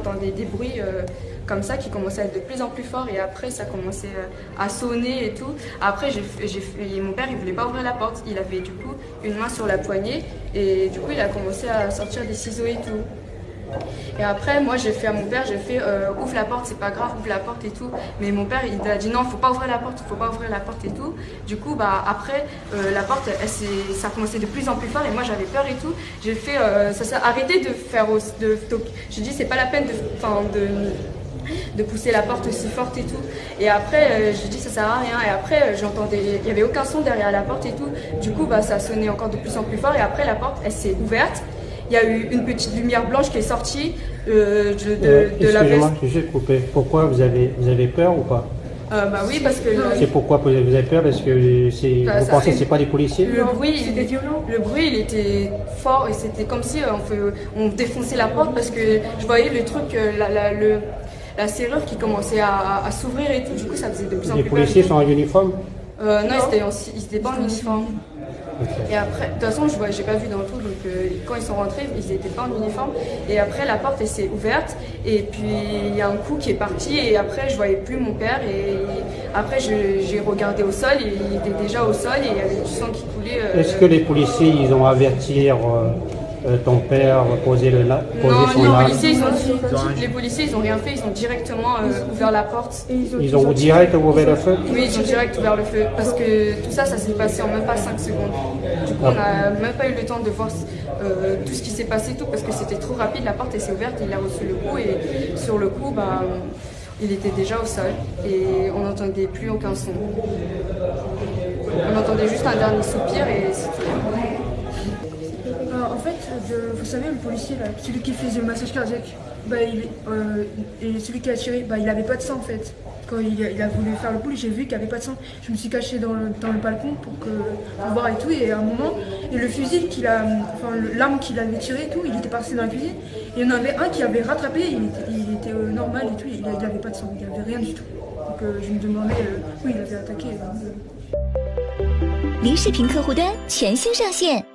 j'entendais des bruits comme ça qui commençaient à être de plus en plus forts et après ça commençait à sonner et tout. Après mon père il voulait pas ouvrir la porte, il avait du coup une main sur la poignée et du coup il a commencé à sortir des ciseaux et tout. Et après, moi, j'ai fait à mon père, j'ai fait ouvre la porte, c'est pas grave, ouvre la porte et tout. Mais mon père, il a dit non, faut pas ouvrir la porte, faut pas ouvrir la porte et tout. Du coup, après, la porte, ça commençait de plus en plus fort et moi, j'avais peur et tout. J'ai fait, ça s'est arrêté de faire, j'ai dit c'est pas la peine de pousser la porte aussi forte et tout. Et après, j'ai dit ça sert à rien. Et après, j'entendais, il y avait aucun son derrière la porte et tout. Du coup, ça sonnait encore de plus en plus fort. Et après, la porte, elle s'est ouverte. Il y a eu une petite lumière blanche qui est sortie de la veste. Je vais couper. Pourquoi vous avez peur ou pas? Oui, parce que... C'est pourquoi vous avez peur? Parce que vous pensez que c'est pas des policiers? Le bruit, c'était violent. Le bruit, il était fort et c'était comme si on défonçait la porte parce que je voyais le truc, la serrure qui commençait à s'ouvrir et tout. Du coup, ça faisait de plus en plus peur. Les policiers sont en uniforme? Non, ils étaient pas en uniforme. Et après, de toute façon, j'ai pas vu dans le truc, donc quand ils sont rentrés, ils étaient pas en uniforme. Et après, la porte, elle s'est ouverte, et puis il y a un coup qui est parti, et après, je voyais plus mon père, et après, j'ai regardé au sol, et il était déjà au sol, et il y avait du sang qui coulait. Est-ce que les policiers, ils ont averti ton père, poser son arme? Les policiers, ils ont rien fait, ils ont directement ouvert la porte. Ils ont direct ouvert le feu? Oui, ils ont direct ouvert le feu, parce que tout ça s'est passé en même pas 5 secondes. Du coup, on n'a même pas eu le temps de voir tout ce qui s'est passé, tout, parce que c'était trop rapide, la porte elle s'est ouverte, il a reçu le coup, et sur le coup, il était déjà au sol, et on n'entendait plus aucun son. On entendait juste un dernier soupir, et c'est tout. En fait, vous savez, le policier, là, celui qui faisait le massage cardiaque, et celui qui a tiré, il n'avait pas de sang en fait. Quand il a voulu faire le coup, j'ai vu qu'il n'y avait pas de sang. Je me suis cachée dans le balcon pour voir et tout. Et à un moment, le fusil l'arme qu'il avait tiré et tout, il était passé dans la cuisine. Et il y en avait un qui avait rattrapé, il était normal et tout, il n'avait pas de sang, il n'y avait rien du tout. Donc je me demandais où il avait attaqué.离视频客户端全新上线。